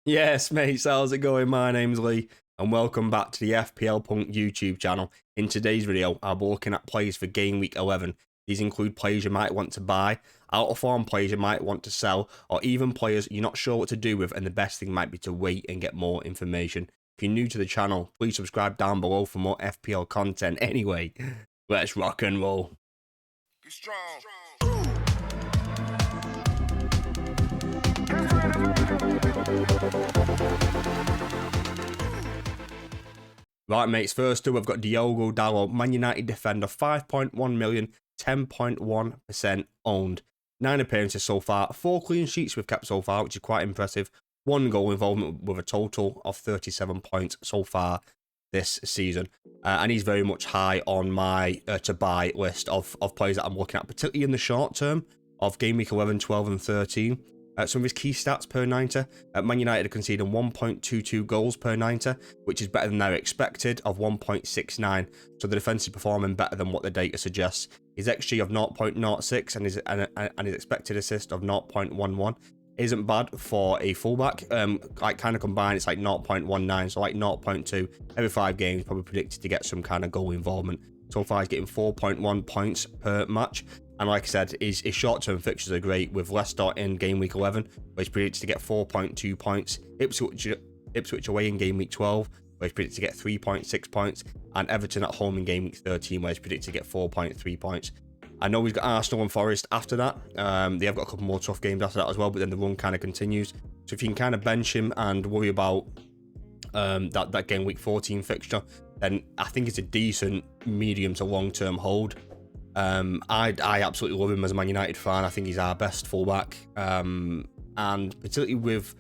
Yes, mate, how's it going? My name's Lee, and welcome back to the FPL Punk YouTube channel. In today's video, I'll be looking at players for Game Week 11. These include players you might want to buy, out-of-form players you might want to sell, or even players you're not sure what to do with, and the best thing might be to wait and get more information. If you're new to the channel, please subscribe down below for more FPL content. Anyway, let's rock and roll. Get strong. Right, mates, first up, we've got Diogo Dalot, Man United defender, 5.1 million, 10.1% owned. 9 appearances so far, 4 clean sheets we've kept so far, which is quite impressive. 1 goal involvement with a total of 37 points so far this season. And he's very much high on my to-buy list of players that I'm looking at, particularly in the short term of Game Week 11, 12 and 13. Some of his key stats per 90. Man United are conceding 1.22 goals per 90, which is better than their expected of 1.69. So the defence is performing better than what the data suggests. His XG of 0.06 and his expected assist of 0.11 isn't bad for a fullback. Like kind of combined, it's like 0.19, so like 0.2 every 5 games, probably predicted to get some kind of goal involvement. So far, he's getting 4.1 points per match. And like I said, his short-term fixtures are great, with Leicester in Game Week 11, where he's predicted to get 4.2 points, Ipswich away in Game Week 12, where he's predicted to get 3.6 points, and Everton at home in Game Week 13, where he's predicted to get 4.3 points. I know he's got Arsenal and Forest after that. They have got a couple more tough games after that as well, but then the run kind of continues. So if you can kind of bench him and worry about that Game Week 14 fixture, then I think it's a decent medium to long-term hold. I absolutely love him as a Man United fan. I think he's our best fullback, and particularly with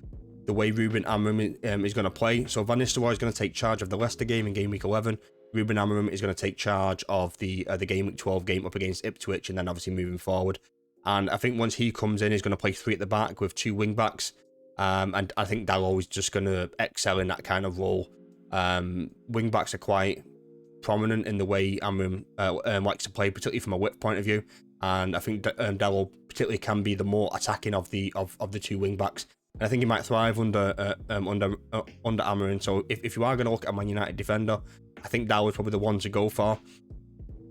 the way Ruben Amorim is going to play. So Van Nistelrooy is going to take charge of the Leicester game in Game Week 11. Ruben Amorim is going to take charge of the Game Week 12 game up against Ipswich, and then obviously moving forward. And I think once he comes in, he's going to play 3 at the back with 2 wing backs, and I think Dalot is just going to excel in that kind of role. Wing backs are quite prominent in the way Amorim likes to play, particularly from a width point of view, and I think Dalot particularly can be the more attacking of the 2 wing backs, and I think he might thrive under Amorim. So if you are going to look at a Man United defender, I think Dalot is probably the one to go for.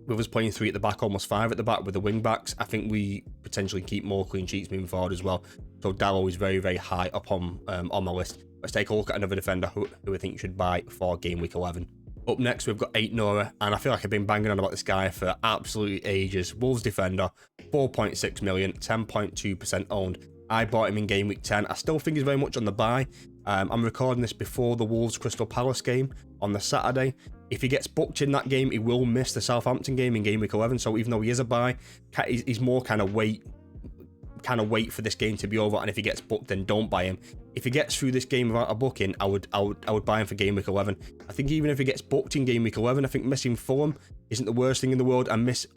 With us playing 3 at the back, almost 5 at the back with the wing backs, I think we potentially keep more clean sheets moving forward as well. So Dalot is very, very high up on my list. Let's take a look at another defender who I think you should buy for Game Week 11. Up next, we've got Aït-Nouri, and I feel like I've been banging on about this guy for absolutely ages. Wolves defender, 4.6 million, 10.2% owned. I bought him in Game Week 10. I still think he's very much on the buy. I'm recording this before the Wolves Crystal Palace game on the Saturday. If he gets booked in that game, he will miss the Southampton game in Game Week 11. So even though he is a buy, he's more kind of wait for this game to be over, and if he gets booked, then don't buy him. If he gets through this game without a booking, I would buy him for Game Week 11. I think even if he gets booked in Game Week 11, I think missing Fulham isn't the worst thing in the world, and missing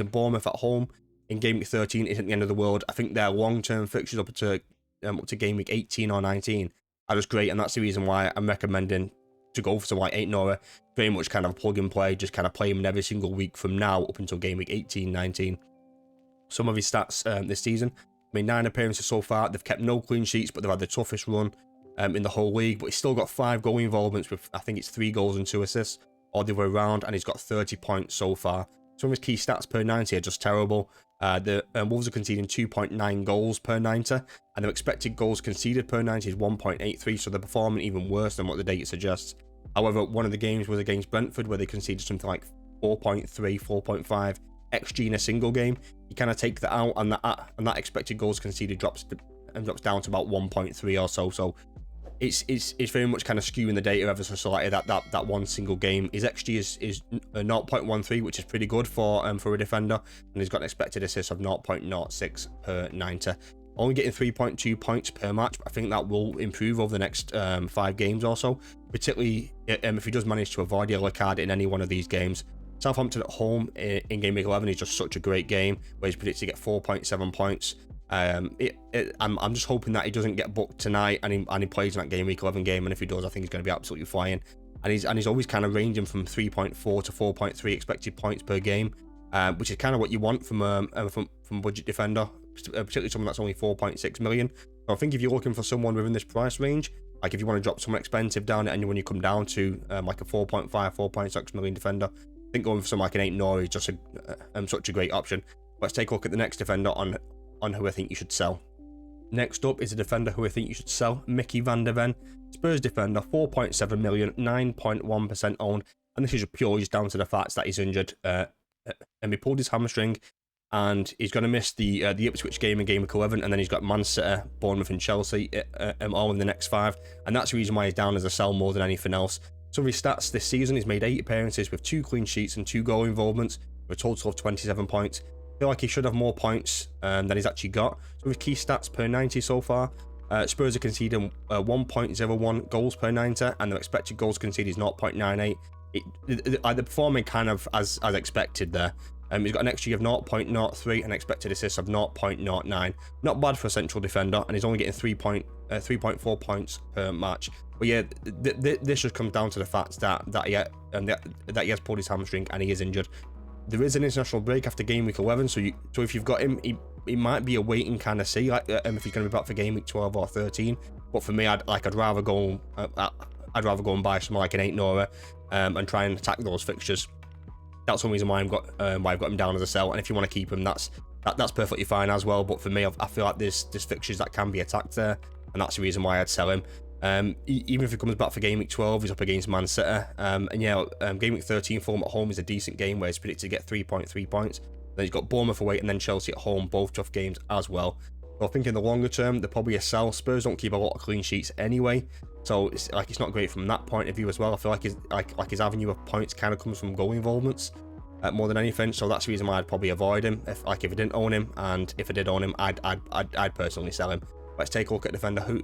Bournemouth at home in Game Week 13 isn't the end of the world. I think their long-term fixtures up to Game Week 18 or 19 are just great, and that's the reason why I'm recommending to go for someone like Aït-Nouri. Very much kind of a plug and play, just kind of play him in every single week from now up until Game Week 18, 19. Some of his stats this season, 9 appearances so far. They've kept no clean sheets, but they've had the toughest run in the whole league. But he's still got 5 goal involvements with, I think it's 3 goals and 2 assists, or the other way around, and he's got 30 points so far. Some of his key stats per 90 are just terrible. The Wolves are conceding 2.9 goals per 90, and their expected goals conceded per 90 is 1.83, so they're performing even worse than what the data suggests. However, one of the games was against Brentford, where they conceded something like 4.3, 4.5 XG in a single game. You kind of take that out, and that expected goals conceded drops down to about 1.3 or so. So it's very much kind of skewing the data ever so slightly, that one single game. His XG is 0.13, which is pretty good for a defender, and he's got an expected assist of 0.06 per 90. Only getting 3.2 points per match, but I think that will improve over the next 5 games or so, particularly if he does manage to avoid yellow card in any one of these games. Southampton at home in Game Week 11 is just such a great game, where he's predicted to get 4.7 points. I'm just hoping that he doesn't get booked tonight and he plays in that Game Week 11 game, and if he does, I think he's going to be absolutely flying. And he's always kind of ranging from 3.4 to 4.3 expected points per game, which is kind of what you want from a budget defender, particularly someone that's only 4.6 million. So I think if you're looking for someone within this price range, like if you want to drop someone expensive down it, and when you come down to like a 4.5, 4.6 million defender, I think going for someone like an 8 Nori is just such a great option. Let's take a look at the next defender on who I think you should sell. Next up is a defender who I think you should sell, Mickey van der Ven. Spurs defender, 4.7 million, 9.1% owned, and this is purely just down to the fact that he's injured. And he pulled his hamstring, and he's going to miss the Ipswich game in Gameweek 11, and then he's got Man City, Bournemouth, and Chelsea all in the next 5, and that's the reason why he's down as a sell more than anything else. Some of his stats this season: he's made 8 appearances with 2 clean sheets and 2 goal involvements, with a total of 27 points. I feel like he should have more points than he's actually got. So with key stats per 90 so far, Spurs are conceding 1.01 goals per 90, and their expected goals conceded is 0.98. They're performing kind of as expected there. He's got an XG of 0.03 and expected assists of 0.09. Not bad for a central defender, and he's only getting 3.4 points per match. But yeah, this just comes down to the fact that he has pulled his hamstring and he is injured. There is an international break after game week 11, so if you've got him, he might be a wait and kind of see, like if he's going to be back for game week 12 or 13. But for me, I'd rather go and buy someone like an 8 Nora and try and attack those fixtures. That's one reason why I've got him down as a sell. And if you want to keep him, that's perfectly fine as well. But for me, I feel like there's fixtures that can be attacked there, and that's the reason why I'd sell him. Even if he comes back for game week 12, he's up against Man City. And yeah, game week 13 for him at home is a decent game where he's predicted to get 3.3 points. Then he's got Bournemouth away and then Chelsea at home, both tough games as well. So I think in the longer term, they're probably a sell. Spurs don't keep a lot of clean sheets anyway, so it's not great from that point of view as well. I feel like his avenue of points kind of comes from goal involvements more than anything. So that's the reason why I'd probably avoid him if I didn't own him, and if I did own him, I'd personally sell him. Let's take a look at a defender who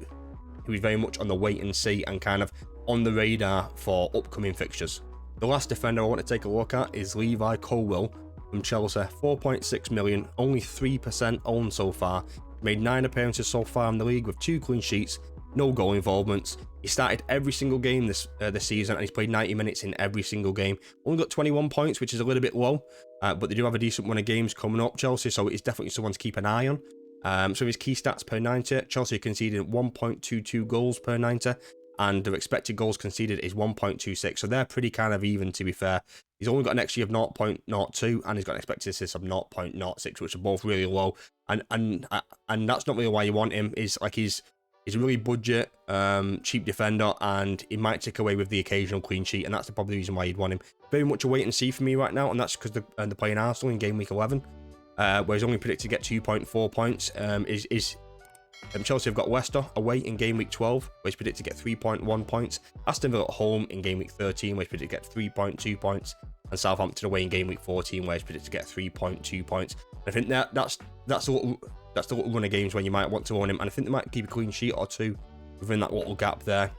is very much on the wait and see and kind of on the radar for upcoming fixtures. The last defender I want to take a look at is Levi Colwill from Chelsea. 4.6 million, only 3% owned so far. Made 9 appearances so far in the league with 2 clean sheets, no goal involvements. He started every single game this season, and he's played 90 minutes in every single game. Only got 21 points, which is a little bit low, but they do have a decent run of games coming up, Chelsea, so it's definitely someone to keep an eye on. So his key stats per 90, Chelsea conceded 1.22 goals per 90, and their expected goals conceded is 1.26, so they're pretty kind of even, to be fair. He's only got an XG of 0.02, and he's got an expected assists of 0.06, which are both really low, and that's not really why you want him. Is like he's a really budget, cheap defender, and he might take away with the occasional clean sheet, and that's probably the reason why you'd want him. Very much a wait and see for me right now, and that's because they're playing Arsenal in game week 11, where he's only predicted to get 2.4 points. Chelsea have got Leicester away in game week 12, where he's predicted to get 3.1 points. Aston Villa at home in game week 13, where he's predicted to get 3.2 points. And Southampton away in game week 14, where he's predicted to get 3.2 points. I think that's the little run of games where you might want to own him, and I think they might keep a clean sheet or 2 within that little gap there.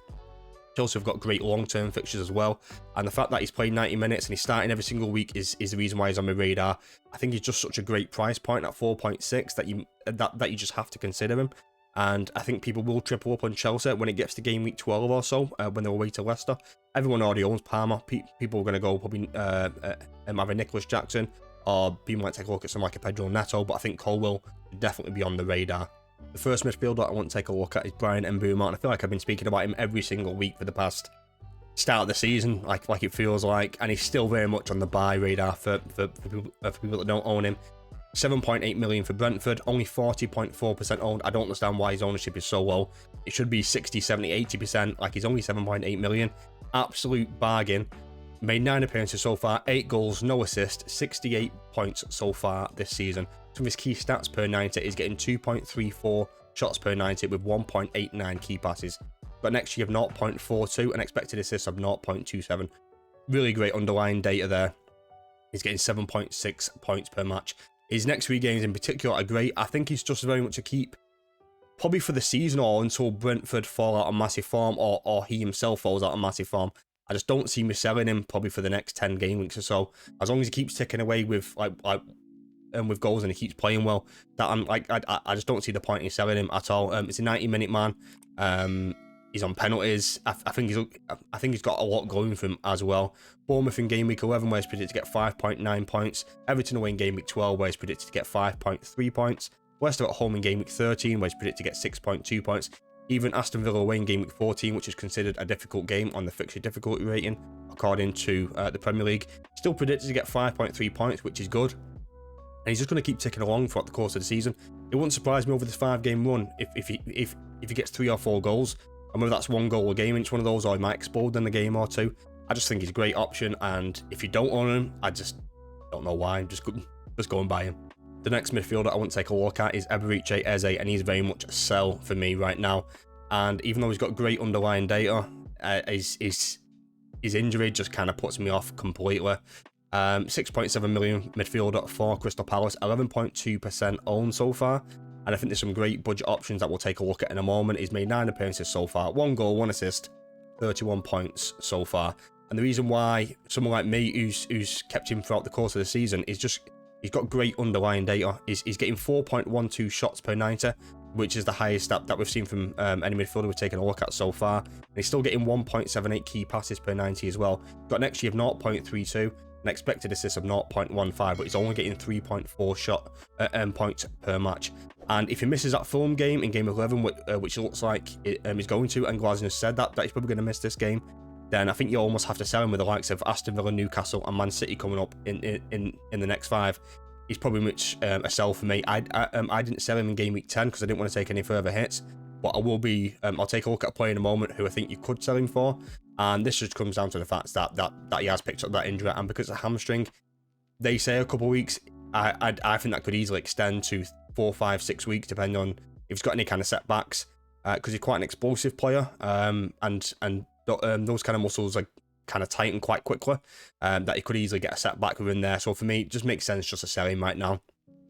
Chelsea have got great long-term fixtures as well, and the fact that he's playing 90 minutes and he's starting every single week is the reason why he's on my radar. I think he's just such a great price point at 4.6 that you just have to consider him. And I think people will triple up on Chelsea when it gets to game week 12 or so, when they're away to Leicester. Everyone already owns Palmer. People are going to go probably either Nicholas Jackson, or people might take a look at someone like a Pedro Neto, but I think Colwill should definitely be on the radar. The first midfielder I want to take a look at is Brian Mbeumo, and I feel like I've been speaking about him every single week for the past start of the season, like it feels like, and he's still very much on the buy radar for people that don't own him. 7.8 million for Brentford, only 40.4% owned. I don't understand why his ownership is so low. It should be 60, 70, 80%. Like, he's only 7.8 million. Absolute bargain. Made 9 appearances so far, 8 goals, no assist, 68 points so far this season. Some of his key stats per 90 is getting 2.34 shots per 90 with 1.89 key passes. Got an XG of 0.42 and expected assists of 0.27. Really great underlying data there. He's getting 7.6 points per match. His next 3 games in particular are great. I think he's just very much a keep, probably for the season or until Brentford fall out of massive form, or he himself falls out of massive form. I just don't see me selling him probably for the next 10 game weeks or so. As long as he keeps ticking away with with goals and he keeps playing well, that I just don't see the point in selling him at all. It's a 90-minute man. He's on penalties. I think he's got a lot going for him as well. Bournemouth in game week 11, where he's predicted to get 5.9 points. Everton away in game week 12, where he's predicted to get 5.3 points. Leicester at home in Game Week 13, where he's predicted to get 6.2 points. Even Aston Villa away in Game Week 14, which is considered a difficult game on the fixture difficulty rating, according to the Premier League. Still predicted to get 5.3 points, which is good. And he's just going to keep ticking along throughout the course of the season. It wouldn't surprise me over this 5-game run if he gets 3 or 4 goals. And whether that's 1 goal a game, it's one of those, or he might explode in a game or 2. I just think he's a great option. And if you don't own him, I just don't know why. Just go and buy him. The next midfielder I want to take a look at is Eberechi Eze, and he's very much a sell for me right now. And even though he's got great underlying data, his injury just kind of puts me off completely. 6.7 million midfielder for Crystal Palace, 11.2% owned so far. And I think there's some great budget options that we'll take a look at in a moment. He's made 9 appearances so far, 1 goal, 1 assist, 31 points so far. And the reason why someone like me, who's kept him throughout the course of the season, is just he's got great underlying data. He's getting 4.12 shots per 90, which is the highest that we've seen from any midfielder we've taken a look at so far. And he's still getting 1.78 key passes per 90 as well. Got an XG of 0.32, an expected assist of 0.15, but he's only getting 3.4 shot points per match. And if he misses that Fulham game in Game 11, which it looks like he's going to, and Glasner said that he's probably going to miss this game, then I think you almost have to sell him with the likes of Aston Villa, Newcastle, and Man City coming up in the next 5. He's probably much a sell for me. I didn't sell him in Game Week 10 because I didn't want to take any further hits. But I will be. I'll take a look at a player in a moment who I think you could sell him for. And this just comes down to the fact that he has picked up that injury, and because of hamstring, they say a couple of weeks. I think that could easily extend to 4, 5, 6 weeks, depending on if he's got any kind of setbacks. Because he's quite an explosive player, and those kind of muscles like kind of tighten quite quickly, that he could easily get a setback within there. So for me, it just makes sense just to sell him right now.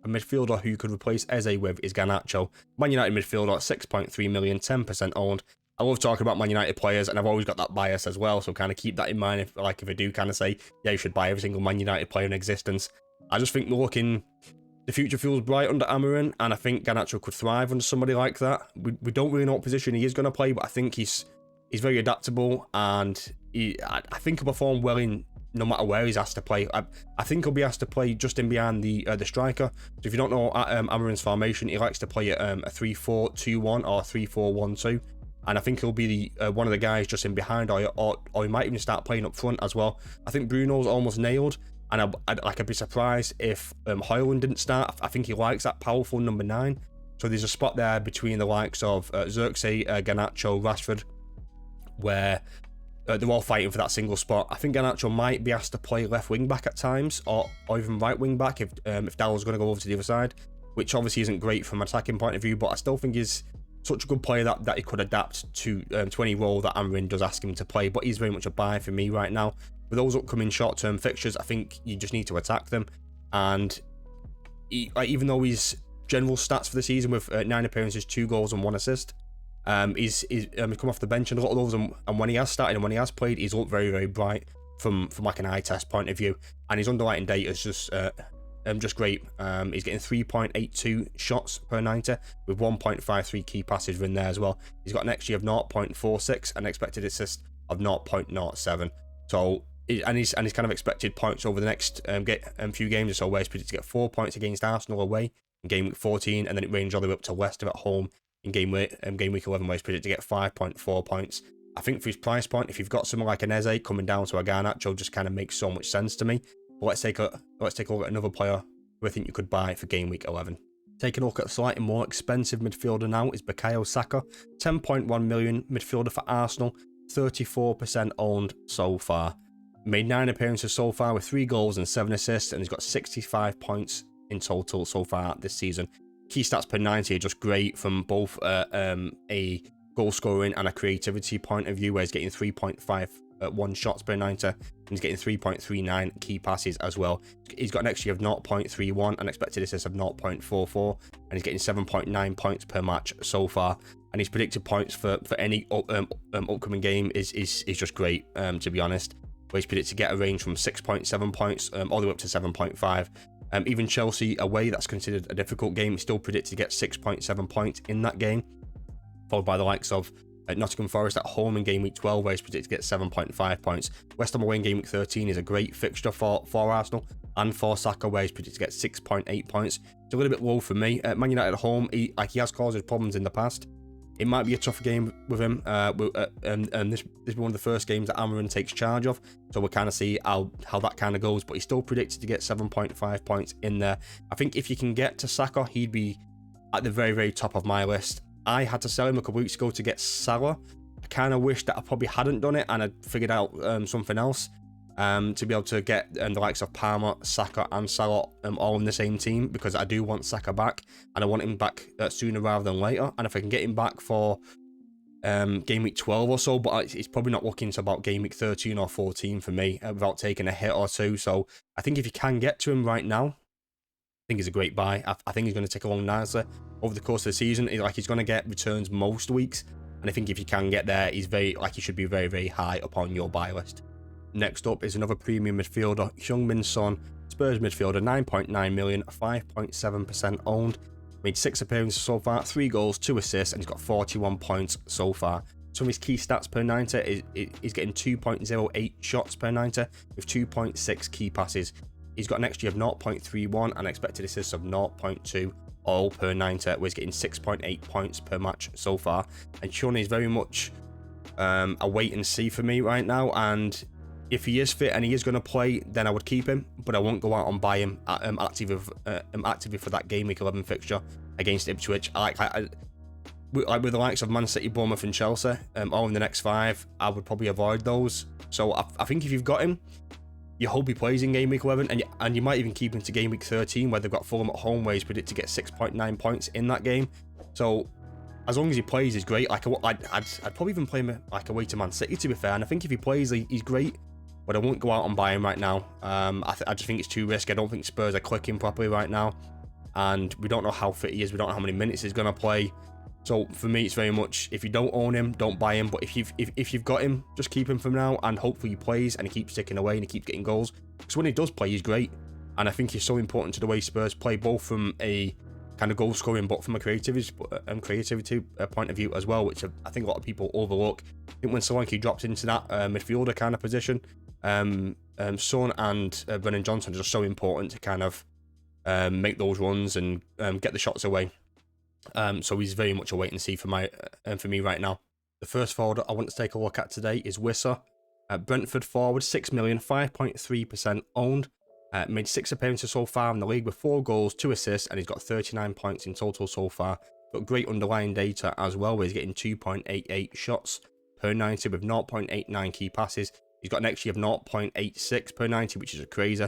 A midfielder who you could replace Eze with is Garnacho. Man United midfielder, 6.3 million, 10% owned. I love talking about Man United players, and I've always got that bias as well, so kind of keep that in mind if I do kind of say, yeah, you should buy every single Man United player in existence. I just think the future feels bright under Amorim, and I think Garnacho could thrive under somebody like that. We don't really know what position he is going to play, but I think he's very adaptable, and I think he'll perform well in no matter where he's asked to play. I think he'll be asked to play just in behind the striker. So if you don't know Amorim's formation, he likes to play a 3-4-2-1 or 3-4-1-2. And I think he'll be one of the guys just in behind, or he might even start playing up front as well. I think Bruno's almost nailed, and I'd be surprised if Højlund didn't start. I think he likes that powerful number 9. So there's a spot there between the likes of Xerxes, Garnacho, Rashford, where they're all fighting for that single spot. I think Garnacho might be asked to play left wing back at times, or even right wing back if Daryl's going to go over to the other side, which obviously isn't great from an attacking point of view, but I still think he's such a good player that he could adapt to any role that Amorim does ask him to play. But he's very much a buy for me right now. With those upcoming short-term fixtures, I think you just need to attack them. And even though his general stats for the season with 9 appearances, 2 goals and 1 assist, he's come off the bench in a lot of those, and when he has started and when he has played, he's looked very, very bright from like an eye test point of view, and his underlying data is just great. He's getting 3.82 shots per 90 with 1.53 key passes in there as well. He's got an XG of 0.46 and expected assist of 0.07. So and his kind of expected points over the next few games or so, where he's predicted to get 4 points against Arsenal away in Game Week 14, and then it ranges all the way up to Leicester at home in Game Week 11, where he's predicted to get 5.4 points. I think for his price point, if you've got someone like an Eze coming down to a Garnacho, just kind of makes so much sense to me. But let's take a look at another player who I think you could buy for Game Week 11. Taking a look at a slightly more expensive midfielder now is Bukayo Saka, 10.1 million midfielder for Arsenal, 34% owned so far. Made 9 appearances so far with 3 goals and 7 assists, and he's got 65 points in total so far this season. Key stats per 90 are just great from both a goal scoring and a creativity point of view, where he's getting 3.51 shots per 90, and he's getting 3.39 key passes as well. He's got an XG of 0.31, an expected assist of 0.44, and he's getting 7.9 points per match so far. And his predicted points for any upcoming game is just great, to be honest. Where he's predicted to get a range from 6.7 points all the way up to 7.5. Even Chelsea away, that's considered a difficult game, he's still predicted to get 6.7 points in that game, followed by the likes of Nottingham Forest at home in Game Week 12, where he's predicted to get 7.5 points. West Ham away in Game Week 13 is a great fixture for Arsenal, and for Saka, where he's predicted to get 6.8 points. It's a little bit low for me. Man United at home, he has caused us problems in the past. It might be a tougher game with him, and this is one of the first games that Amarin takes charge of, so we'll kind of see how that kind of goes, but he's still predicted to get 7.5 points in there. I think if you can get to Saka, he'd be at the very, very top of my list. I had to sell him a couple weeks ago to get Salah. I kind of wish that I probably hadn't done it and I'd figured out something else to be able to get the likes of Palmer, Saka and Salah all in the same team, because I do want Saka back and I want him back sooner rather than later. And if I can get him back for game week 12 or so, but it's probably not looking to about game week 13 or 14 for me without taking a hit or two. So I think if you can get to him right now, I think he's a great buy. I think he's going to tick along nicely over the course of the season. He's going to get returns most weeks, and I think if you can get there, he should be very, very high up on your buy list. Next up is another premium midfielder, Heung-min Son, Spurs midfielder, 9.9 million, 5.7% owned. Made 6 appearances so far, 3 goals, 2 assists, and he's got 41 points so far. Some of his key stats per 90 is getting 2.08 shots per 90 with 2.6 key passes. He's got an XG of 0.31 and expected assists of 0.2 all per 90, where he's getting 6.8 points per match so far. And Sean is very much a wait and see for me right now, and if he is fit and he is going to play, then I would keep him, but I won't go out and buy him actively for that game week 11 fixture against Ipswich. With the likes of Man City, Bournemouth and Chelsea, all in the next 5, I would probably avoid those. So I think if you've got him, you hope he plays in game week 11, and you might even keep him to game week 13, where they've got Fulham at home, where he's predicted to get 6.9 points in that game. So as long as he plays, he's great. I'd probably even play him like away to Man City, to be fair. And I think if he plays, he's great. But I won't go out and buy him right now. I just think it's too risky. I don't think Spurs are clicking properly right now, and we don't know how fit he is. We don't know how many minutes he's going to play. So for me, it's very much, if you don't own him, don't buy him. But if you've got him, just keep him for now, and hopefully he plays and he keeps ticking away and he keeps getting goals. Because when he does play, he's great, and I think he's so important to the way Spurs play, both from a kind of goal scoring, but from a creativity point of view as well, which I think a lot of people overlook. I think when Solanke drops into that midfielder kind of position, Son and Brennan Johnson are just so important to kind of make those runs and get the shots away. So he's very much a wait and see for me right now. The first forward I want to take a look at today is Wissa. Brentford forward, 6 million, 5.3% owned. Made 6 appearances so far in the league with 4 goals, 2 assists, and he's got 39 points in total so far. Got great underlying data as well, where he's getting 2.88 shots per 90 with 0.89 key passes. He's got an XG of 0.86 per 90, which is a crazy.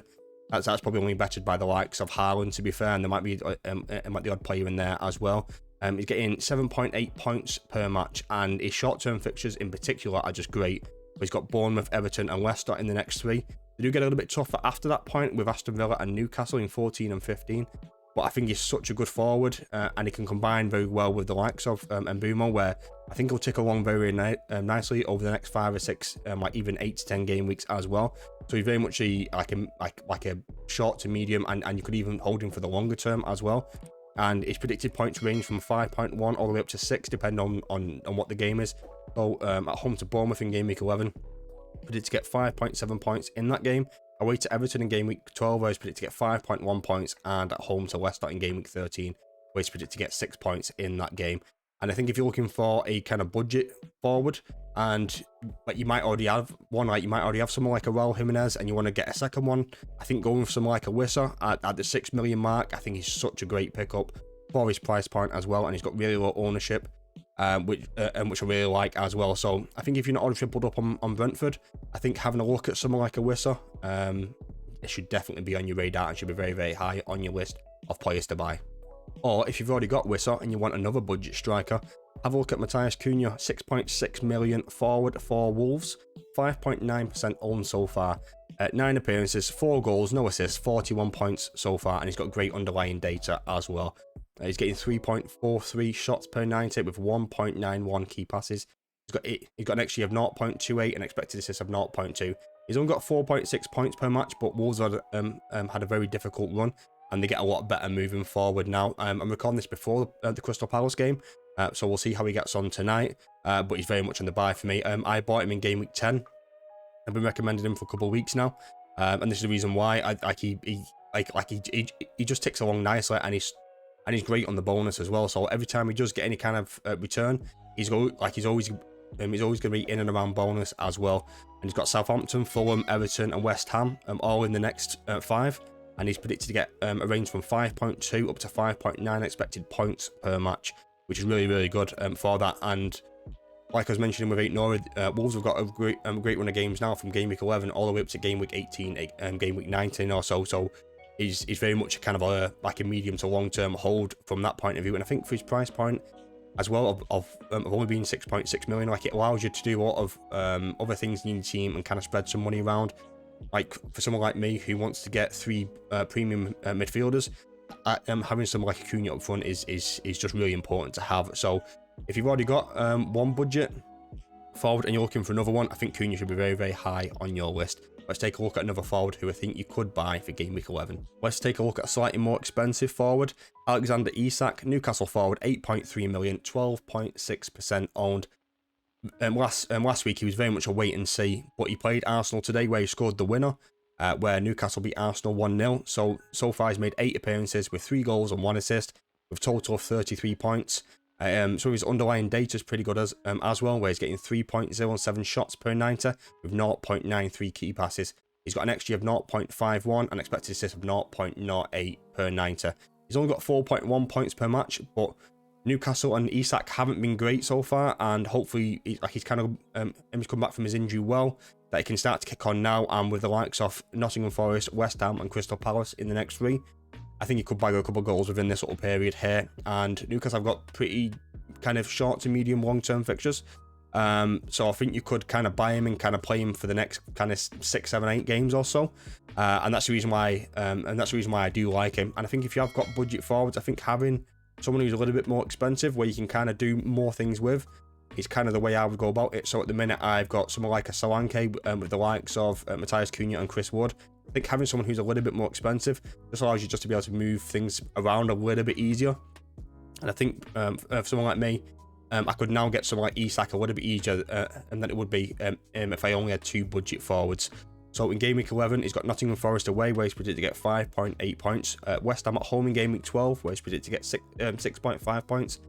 That's probably only bettered by the likes of Haaland, to be fair, and there might be the odd player in there as well. He's getting 7.8 points per match, and his short-term fixtures in particular are just great. He's got Bournemouth, Everton and Leicester in the next 3. They do get a little bit tougher after that point with Aston Villa and Newcastle in 14 and 15. But I think he's such a good forward, and he can combine very well with the likes of Mbeumo, where I think he'll tick along very nicely over the next 5 or 6, like even 8 to 10 game weeks as well. So he's very much like a short to medium, and you could even hold him for the longer term as well. And his predicted points range from 5.1 all the way up to 6, depending on what the game is. So at home to Bournemouth in game week 11, predicted to get 5.7 points in that game. Away to Everton in game week 12, where he's predicted to get 5.1 points, and at home to Leicester in game week 13, where he's predicted to get 6 points in that game. And I think if you're looking for a kind of budget forward, and like you might already have one, like you might already have someone like a Raul Jimenez, and you want to get a second one, I think going with someone like a Wissa at the 6 million mark, I think he's such a great pickup for his price point as well, and he's got really low ownership, which I really like as well. So I think if you're not already tripled up on Brentford, I think having a look at someone like a Wissa, it should definitely be on your radar and should be very, very high on your list of players to buy. Or if you've already got Wissa and you want another budget striker, have a look at Matthias Cunha, 6.6 million forward for Wolves, 5.9% owned so far. 9 appearances, 4 goals, no assists, 41 points so far, and he's got great underlying data as well. He's getting 3.43 shots per 90 with 1.91 key passes. He's got an XG of 0.28 and expected assists of 0.2. He's only got 4.6 points per match, but Wolves had a very difficult run, and they get a lot better moving forward now. I'm recording this before the Crystal Palace game, so we'll see how he gets on tonight, but he's very much on the buy for me. I bought him in game week 10. I've been recommending him for a couple of weeks now, and this is the reason why. He just ticks along nicely, and he's great on the bonus as well. So every time he does get any kind of return, he's always going to be in and around bonus as well. And he's got Southampton, Fulham, Everton, and West Ham all in the next 5. And he's predicted to get a range from 5.2 up to 5.9 expected points per match, which is really, really good for that. And like I was mentioning with 8 Nora, Wolves have got a great run of games now from Game Week 11 all the way up to Game Week 18 and Game Week 19 or so. So he's very much kind of a medium to long term hold from that point of view. And I think for his price point as well of only being 6.6 million, like, it allows you to do a lot of other things in your team and kind of spread some money around. Like for someone like me who wants to get 3 premium midfielders, having someone like Acuna up front is just really important to have. So if you've already got one budget forward and you're looking for another one, I think Acuna should be very, very high on your list. Let's take a look at another forward who I think you could buy for Game Week 11. Let's take a look at a slightly more expensive forward, Alexander Isak, Newcastle forward, 8.3 million, 12.6% owned. Last week he was very much a wait and see, but he played Arsenal today where he scored the winner, where Newcastle beat Arsenal 1-0. So far he's made 8 appearances with 3 goals and 1 assist, with a total of 33 points. So his underlying data is pretty good as well, where he's getting 3.07 shots per 90 with 0.93 key passes. He's got an XG of 0.51 and expected assist of 0.08 per 90. He's only got 4.1 points per match, but Newcastle and Isak haven't been great so far, and hopefully he's kind of he's come back from his injury well, that he can start to kick on now. And with the likes of Nottingham Forest, West Ham and Crystal Palace in the next 3, I think he could bag a couple of goals within this little period here. And Newcastle have got pretty kind of short to medium long-term fixtures. So I think you could kind of buy him and kind of play him for the next kind of 6, 7, 8 games or so. And that's the reason why I do like him. And I think if you have got budget forwards, I think having someone who's a little bit more expensive where you can kind of do more things with is kind of the way I would go about it. So at the minute I've got someone like a Solanke with the likes of Matthias Cunha and Chris Wood. I think having someone who's a little bit more expensive just allows you just to be able to move things around a little bit easier. And I think for someone like me, I could now get someone like Isak a little bit easier than it would be if I only had 2 budget forwards. So in Game Week 11, he's got Nottingham Forest away, where he's predicted to get 5.8 points. West Ham at home in Game Week 12, where he's predicted to get 6.5 points.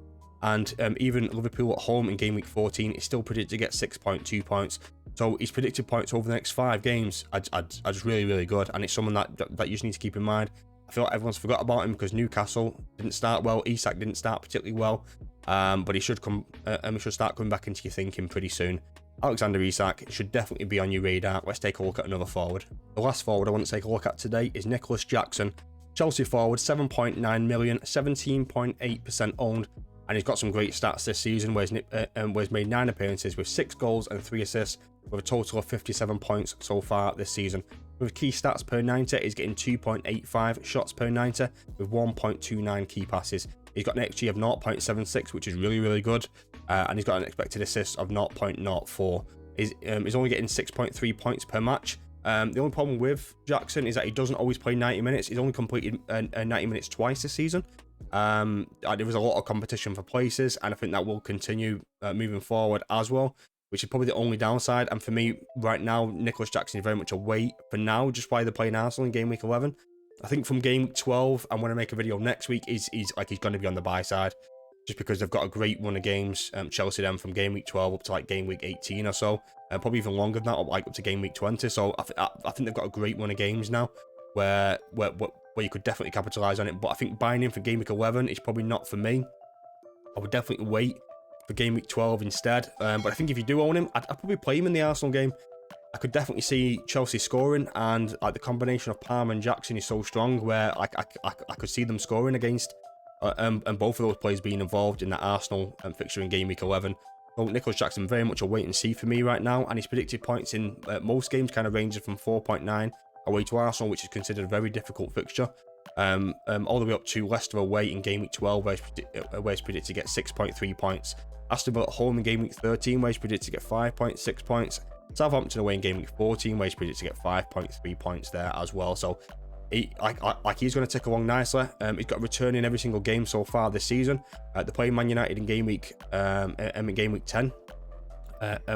And even Liverpool at home in Game Week 14 is still predicted to get 6.2 points. So his predicted points over the next 5 games are just really, really good. And it's someone that you just need to keep in mind. I feel like everyone's forgot about him because Newcastle didn't start well. Isak didn't start particularly well. But he should start coming back into your thinking pretty soon. Alexander Isak should definitely be on your radar. Let's take a look at another forward. The last forward I want to take a look at today is Nicholas Jackson. Chelsea forward, 7.9 million, 17.8% owned. And he's got some great stats this season, where he's made 9 appearances with 6 goals and 3 assists, with a total of 57 points so far this season. With key stats per 90, he's getting 2.85 shots per 90 with 1.29 key passes. He's got an XG of 0.76, which is really, really good. And he's got an expected assist of 0.04. He's only getting 6.3 points per match. The only problem with Jackson is that he doesn't always play 90 minutes. He's only completed 90 minutes twice this season. There was a lot of competition for places, and I think that will continue moving forward as well, which is probably the only downside. And for me, right now, Nicholas Jackson is very much a wait for now, just why they're playing Arsenal in Game Week 11. I think from Game Week 12, and when I make a video next week, he's going to be on the buy side, just because they've got a great run of games. Chelsea then from Game Week 12 up to like Game Week 18 or so, probably even longer than that, up to Game Week 20. So I think they've got a great run of games now, where you could definitely capitalise on it. But I think buying in for Game Week 11 is probably not for me. I would definitely wait for Game Week 12 instead. But I think if you do own him, I'd probably play him in the Arsenal game. I could definitely see Chelsea scoring, and like the combination of Palmer and Jackson is so strong, where I could see them scoring against, and both of those players being involved in that Arsenal fixture in Game Week 11. So Nicholas Jackson very much a wait and see for me right now, and his predicted points in most games kind of ranges from 4.9 away to Arsenal, which is considered a very difficult fixture, all the way up to Leicester away in Game Week 12, where he's predicted to get 6.3 points. Aston Villa at home in Game Week 13, where he's predicted to get 5.6 points. Southampton away in Game Week 14, where he's predicted to get 5.3 points there as well. So he's going to tick along nicely. He's got a return in every single game so far this season. They're playing Man United in Game Week 10,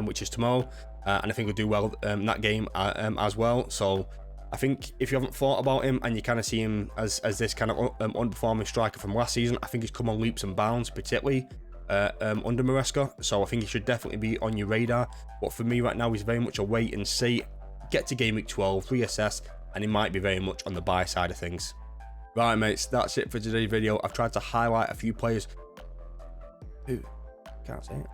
which is tomorrow, and I think he'll do well in that game as well. So I think if you haven't thought about him and you kind of see him as this kind of underperforming striker from last season, I think he's come on leaps and bounds, particularly under Maresca. So I think he should definitely be on your radar. But for me right now, he's very much a wait and see. Get to game week 12, reassess, and he might be very much on the buy side of things. Right, mates, that's it for today's video. I've tried to highlight a few players who can't say it.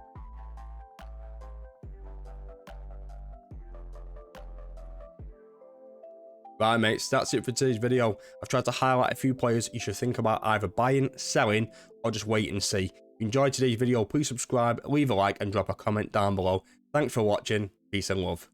Right, mates, that's it for today's video. I've tried to highlight a few players you should think about either buying, selling, or just wait and see. If you enjoyed today's video, please subscribe, leave a like, and drop a comment down below. Thanks for watching. Peace and love.